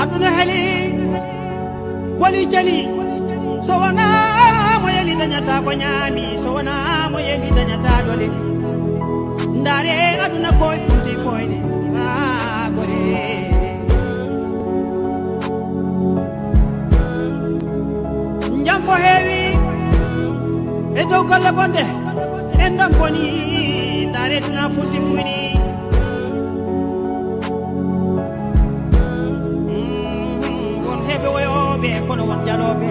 aduna heli wali jali so wana mo yeli dañata ko ñaami so wana mo yeli dañata dole ndare aduna koy futi foyde ha gore jambo heewi e dow golle bonde en dam boni ndare duna futi fuyni kono won jalobe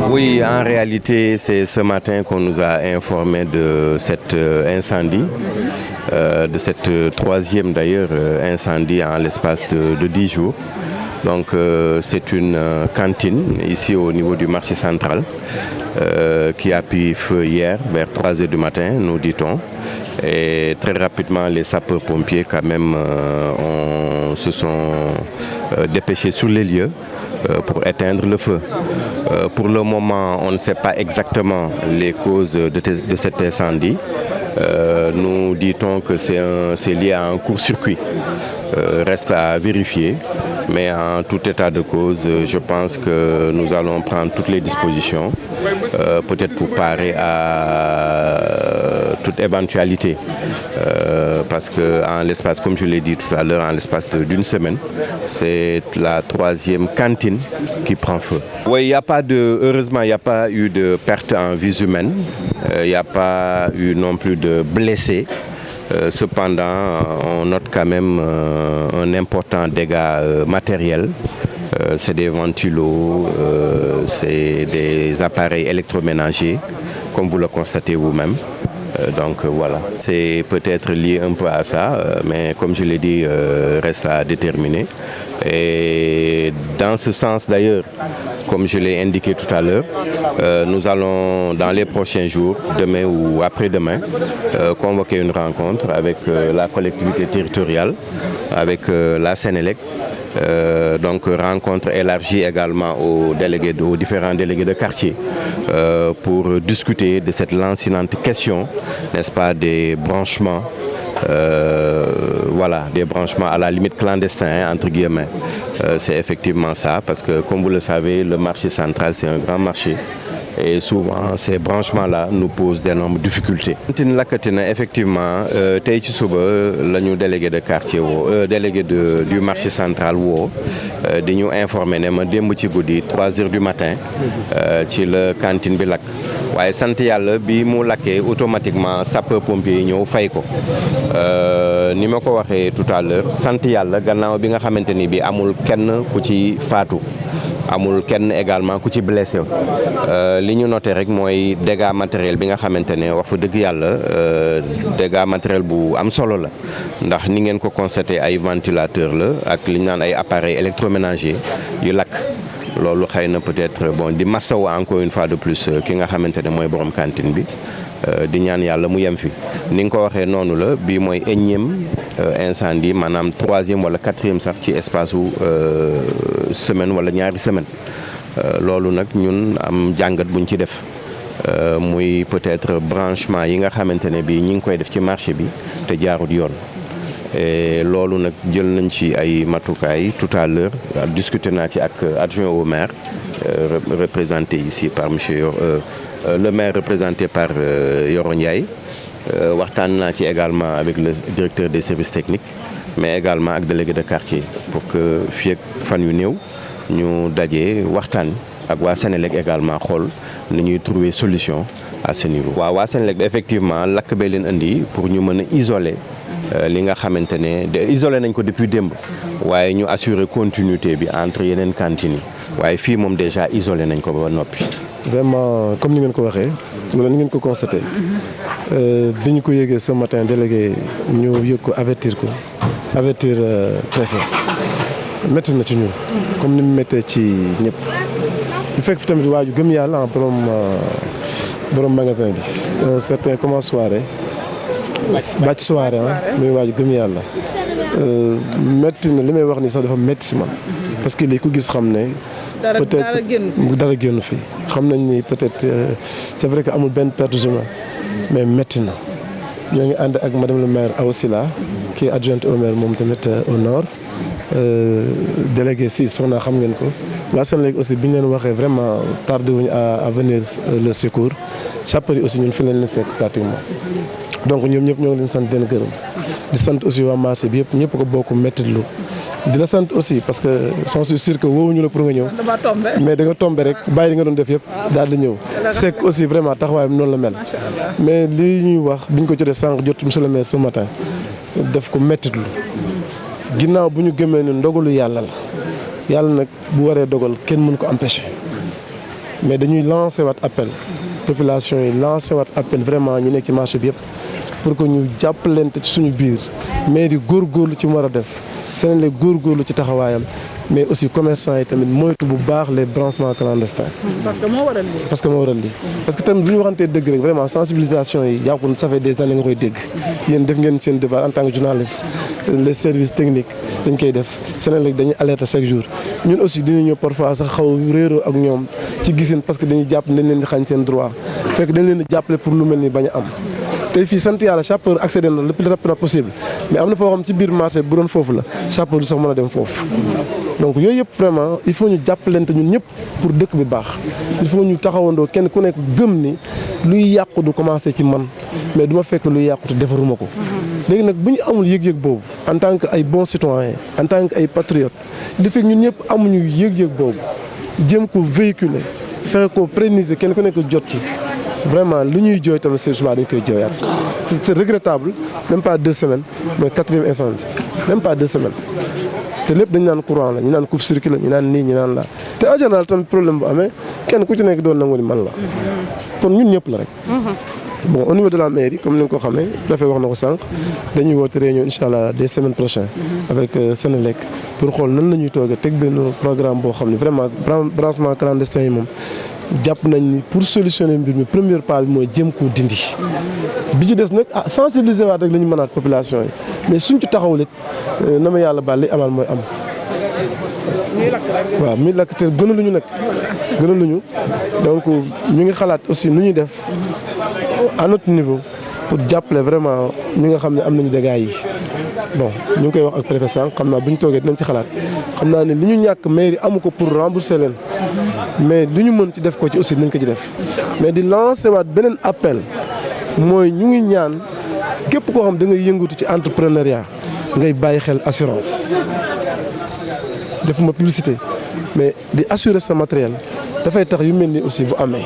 Oui, en réalité, c'est ce matin qu'on nous a informé de cet incendie, de cette troisième d'ailleurs incendie en l'espace de 10 jours. Donc c'est une cantine ici au niveau du marché central qui a pris feu hier vers 3 heures du matin, nous dit-on. Et très rapidement, les sapeurs-pompiers quand même se sont dépêchés sur les lieux pour éteindre le feu. Pour le moment, on ne sait pas exactement les causes de cet incendie. Nous dit-on que c'est lié à un court-circuit. Reste à vérifier. Mais en tout état de cause, je pense que nous allons prendre toutes les dispositions, peut-être pour parer à toute éventualité. Parce que en l'espace, comme je l'ai dit tout à l'heure, en l'espace d'une semaine, c'est la troisième cantine qui prend feu. Oui, heureusement, il n'y a pas eu de perte en vie humaine. Il n'y a pas eu non plus de blessés. Cependant, on note quand même un important dégât matériel. C'est des ventilos, c'est des appareils électroménagers, comme vous le constatez vous-même. Donc voilà, c'est peut-être lié un peu à ça, mais comme je l'ai dit, reste à déterminer. Et dans ce sens d'ailleurs, comme je l'ai indiqué tout à l'heure, nous allons dans les prochains jours, demain ou après-demain, convoquer une rencontre avec la collectivité territoriale, avec la Sénélec. Donc rencontre élargie également aux différents délégués de quartier pour discuter de cette lancinante question, n'est-ce pas, des branchements, voilà, des branchements à la limite clandestins, entre guillemets. C'est effectivement ça, parce que comme vous le savez, le marché central, c'est un grand marché. Et souvent, ces branchements-là nous posent d'énormes difficultés. Effectivement, tey ci suba la ñu délégué de quartier délégué du marché central di ñu informé ne ma démb ci guddi 3 heures du matin ci la cantine bi lakk. waaye sant yàlla bi mu lakkee automatiquement sapeur pompier yi ñëw fay ko ni ma ko waxee tout à l'heure sant yàlla gannaaw bi nga xamante ni bi amul kenn ku ci faatu. amul kenn également ku ci blessé li ñu noté rek mooy dégâts matériel bi nga xamante ne wax fa dëgg yàlla dégâts matériel bu am solo la ndax ni ngeen ko constaté ay ventilateur la ak li ñu naan ay appareils électroménagers yu lakk loolu xëy na peut-être bon di massawu encore une fois de plus ki nga xamante ne mooy borom cantine bi di ñaan yàlla mu yem fi ni nga ko waxee noonu la bii mooy énième incendie maanaam 3e wala 4e sax ci espace u semaine wala ñaari semaine loolu nag ñun am jàngat buñ ci def muy peut-être branchement yi nga xamante ne bii ñi ngi koy def ci marché bi te jaarut yoon et loolu nag jël nañ ci ay matukaay tout à l'heure discuté naa ci ak adjoint au maire représenté ici par monsieur le maire représenté par Yoro Ndiaye waxtaan naa ci également avec le directeur des services techniques mais également ak délégué de quartier pour que fii ak fan yu néew ñu dajee waxtaan ak waa Sénélec également xool ni ñuy trouver solution à ce niveau. waaw waa Sénélec effectivement lakk bee leen indi pour ñu mën a isoler li nga xamante ne isolé nañ ko depuis démb waaye ñu assurer continuité bi entre yeneen cantines yi waaye fii moom déjà isolé nañ ko ba noppi. Vraiment comme ni ngeen ko waxee wala ni ngeen ko constaté bi ñu ko yëgee ce matin délégué ñu yëg ko avertir préfet métti na ci ñun comme ni mu méttee ci ñëpp ñu fekk fi tamit waaju gëm yàlla borom magasin bi certain comment soirée bàcc soirée muy waaju gëm yàlla métti na li may wax ni sax dafa métti si man parce que lii ku gis xam ne peut-être dara génn fi xam nañ ni peut-être c'est vrai que amul benn perte humaine mais métti na ñoo ngi ànd ak madame le maire Awa Sylla qui est adjointe au maire moom tamit au nord délégué 6 foog naa xam ngeen ko waa Senelec aussi bi ñu leen waxee vraiment tardé wuñu à venir le secours sapeurs yi aussi ñun fi leen fekk pratiquement donc ñoom ñëpp ñoo ngi leen sant leen gërëm di sant aussi waa marché bi yëpp ñëpp ko bokk métti lu di la sant aussi parce que j'en suis sûr que woowuñu la pour nga ñëw mais da nga tombé rek bàyyi li nga doon def yëpp daal di ñëw Seck aussi vraiment taxawaayam noonu la mel mais lii ñuy wax biñ ko jotee sànq jot monsieur le maire ce matin def ko métti lu ginnaaw bu ñu gëmee ne ndogalu yàlla la yàlla nag bu waree dogal kenn mën ko empêcher mais dañuy lancer waat appel population yi lancer waat appel vraiment ñi nekk ci marché bi yëpp pour que ñu jàppalante ci suñu biir maire yi góorgóorlu ci mu war a def Senelec góorgóorlu ci taxawaayam mais aussi commerçant yi tamit moytu bu baax les branchements clandestins. parce que moo waral lii. parce que tamit bu ñu waxantee dëgg rek vraiment sensibilisation yi yàqu ça fait des années nga koy dégg yéen def ngeen seen devoir en tant que journaliste les services techniques dañ koy def Senelec dañuy alerter chaque jour ñun aussi dinañ ñëw parfois sax xaw réeroo ak ñoom ci gisin parce que dañuy jàpp dañ leen di xañ seen droit fekk dañ leen di jàppale pour lu mel ni bañ a am. tey fii sant yàlla sapeur accédé na le plus rapidement possible mais am na foo xam ci biir marché bu doon foofu la sapeur du sax mën a dem foofu donc yooyu yëpp vraiment il faut ñu jàppalante ñun ñëpp pour dëkk bi baax il faut ñu taxawandoo kenn ku nekk gëm ni luy yàqu du commencé ci man mais du ma fekk luy yàqu te defaruma ko léegi nag bu ñu amul yëg-yëg boobu en tant que ay bons citoyens en tant que ay patriotes li fekk ñun ñëpp amuñu yëg-yëg boobu jéem ko véhiculer fexe ko pérenniser kenn ku nekk jot ci vraiment lu ñuy jooy tamit c'est souvent dañ koy jooyaat c'est regrettable même pas 2 semaines mais 4e incendie même pas 2 semaines te lépp dañu naan courant la ñu naan coupe-circuit la ñu naan nii ñu naan la te en général tamit problème bu amee kenn ku ci nekk doon nangu ni man la kon ñun ñëpp la rek. bon au niveau de la mairie comme ni nga ko xamee préfet wax na ko sànq dañuy woote réunion incha allah des semaines prochaines avec Senelec pour xool nan la ñuy toog a teg benn programme boo xam ne vraiment branchement clandestin yi moom. jàpp nañ ni pour solutionner mbir mi premier pas bi mooy jéem koo dindi bi ci des nag sensibiliser waat rek la ñu mënaat population yi mais suñ ci taxawul it na ma yàlla baal li amal mooy am. waaw muy lakk te gënaluñu nag gënaluñu donc ñu ngi xalaat aussi nu ñuy def à notre niveau pour jàppale vraiment ñi nga xam ne am nañu dégâts yi. bon ñu ngi koy wax ak préfet sànq xam naa bu ñu toogee dinañ ci xalaat xam naa ne li ñu ñàkk mairie amu ko pour rembourser leen mais li ñu mën ci def ko ci aussi dinañ ko ci def mais di lancer waat beneen appel mooy ñu ngi ñaan képp koo xam da ngay yëngatu ci entrepreneuriat ngay bàyyi xel assurance. defuma publicité mais di assurer sa matériel dafay tax yu mel ni aussi bu amee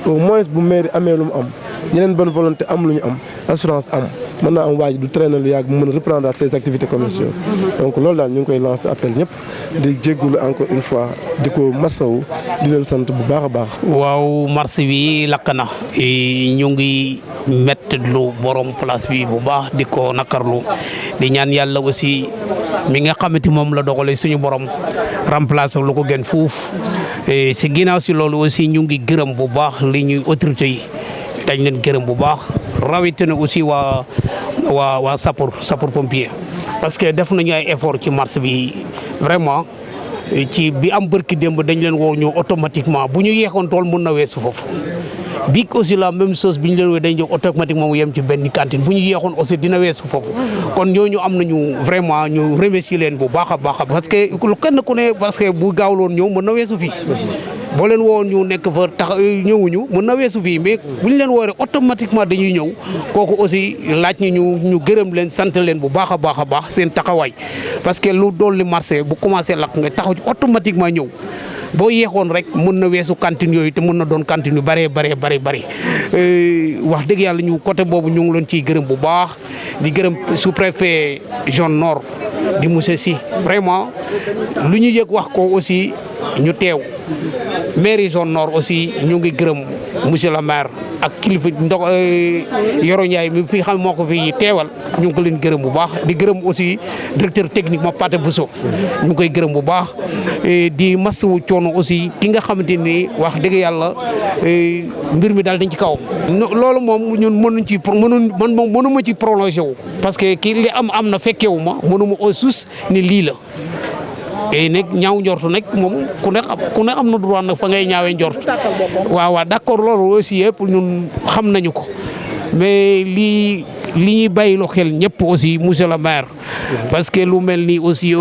au moins bu mairie amee lu mu am yeneen bonne volonté am lu ñu am assurance am. mën naa am waaj du traîner lu yàgg mu mën a reprendre ses activités commerciales donc loolu daal ñu ngi koy lancer appel ñëpp di jéggulu encore une fois di ko masawu di leen sant bu baax a baax. waaw marché bi lakk na ñu ngi métti lu borom place bi bu baax di ko nakarlu di ñaan yàlla aussi mi nga xamante moom la dogalee suñu borom remplacer lu ko gën fuuf si ginnaaw si loolu aussi ñu ngi gërëm bu baax li ñuy autorités yi dañ leen gërëm bu baax. rawatina aussi waa sapeur pompier parce que def nañu ay effort ci marché bi vraiment ci bi am bërki démb dañ leen woo ñëw automatiquement bu ñu yeexoon tool mën na weesu foofu bi aussi la même chose bi ñu leen woo dañ ñëw automatiquement mu yem ci benn cantine bu ñu yeexoon aussi dina weesu foofu kon ñooñu am nañu vraiment ñu remercier leen bu baax a baax parce que kenn ku ne parce que bu gaawloon ñëw mën na weesu fii boo leen woon ñu nekk fa tax ñëwuñu mën na weesu fii mais bu ñu leen wooree automatiquement dañuy ñëw kooku aussi laaj ñu gërëm leen sant leen bu baax a baax seen taxawaay parce que lu dolli marché bu commencé lakk nga taxaw ci automatiquement ñëw boo yeexoon rek mën na weesu cantine yooyu te mën na doon cantine yu bëree wax dëgg yàlla ñu côté boobu ñu ngi leen ciy gërëm bu baax di gërëm sous-préfet zone nord di monsieur Sy vraiment lu ñu yëg wax ko aussi ñu teew mairie zone nord aussi ñu ngi gërëm monsieur le maire ak kilifa Yoro Ndiaye mi fi xam moo ko fi teewal ñu ngi ko leen gërëm bu baax di gërëm aussi directeur technique ma Paté Bousso ñu ngi koy gërëm bu baax di masawu coono aussi ki nga xamante ni wax dëgg yàlla mbir mi daal dañ ci kawam. loolu moom ñun mënuma ci prolongé wu parce que kii li am na fekkewu ma mënuma au sus ni lii la. et nag ñaaw njort nag moom ku ne am na droit nag fa ngay ñaawee njort waaw d'accord loolu aussi yëpp ñun xam nañu ko mais li ñuy bàyyiloo xel ñëpp aussi monsieur le maire parce que lu mel ni aussi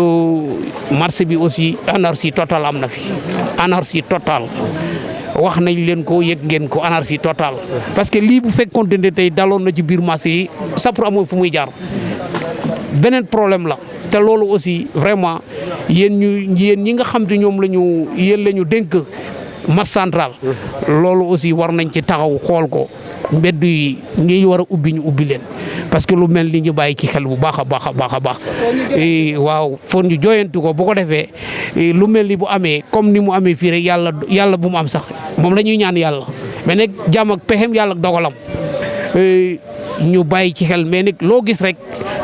marché bi aussi anarchie totale am na fi anarchie totale wax nañ leen ko yëg ngeen ko anarchie totale parce que lii bu fekkoon ne tey daloon na ci biir marché yi sapeur amoo fu muy jaar beneen problème la te loolu aussi vraiment yéen ñi nga xam te ñoom yéen la ñu dénk marché central loolu aussi war nañ ci taxaw xool ko mbedd yi ñi war a ubbi ñu ubbi leen parce que lu mel ni ñu bàyyi ci xel bu baax a baax waaw foog ñu jooyantu ko bu ko defee lu mel ni bu amee comme ni mu amee fii rek yàlla bu mu am sax moom la ñuy ñaan yàlla mais nag jàmm ak pexem yàlla ak dogalam ñu bàyyi ci xel mais nag loo gis rek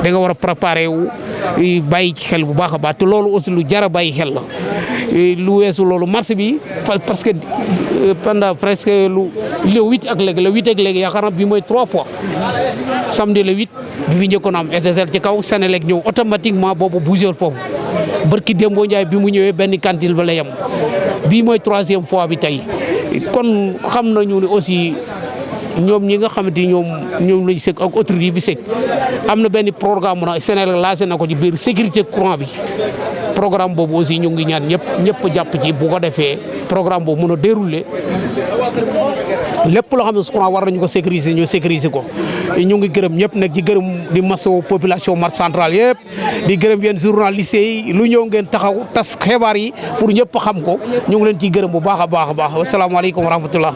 da nga war a préparer wu bàyyi ci xel bu baax a baax te loolu aussi lu jar a bàyyi xel la lu weesu loolu marché bi parce que pendant presque le 8 ak léegi yaakaar naa bi mooy 3 fois samedi le 8 bi fi njëkkoon am SDSL ci kaw Sénélec ñëw automatiquement boobu bougé foofu barki Dembo Ndiaye bi mu ñëwee benn cantine ba la yem bii mooy 3e fois bi tey kon xam nañu ne aussi ñoom ñi nga xamante ni ñoom lañu sëkk ak autorité bi sëkk am na benn programme na Sénégal lancé na ko ci biir sécurité courant bi programme boobu aussi ñu ngi ñaan ñëpp jàpp ci bu ko defee programme boobu mën a dérouler lépp loo xam ne su courant war nañu ko sécuriser ñu sécuriser ko ñu ngi gërëm ñëpp nag di gërëm di masawu population marché central yëpp di gërëm yéen journalistes yi lu ñëw ngeen taxaw tas xibaar yi pour ñëpp xam ko ñu ngi leen ciy gërëm bu baax a baax asalaamaaleykum wa rahmatullah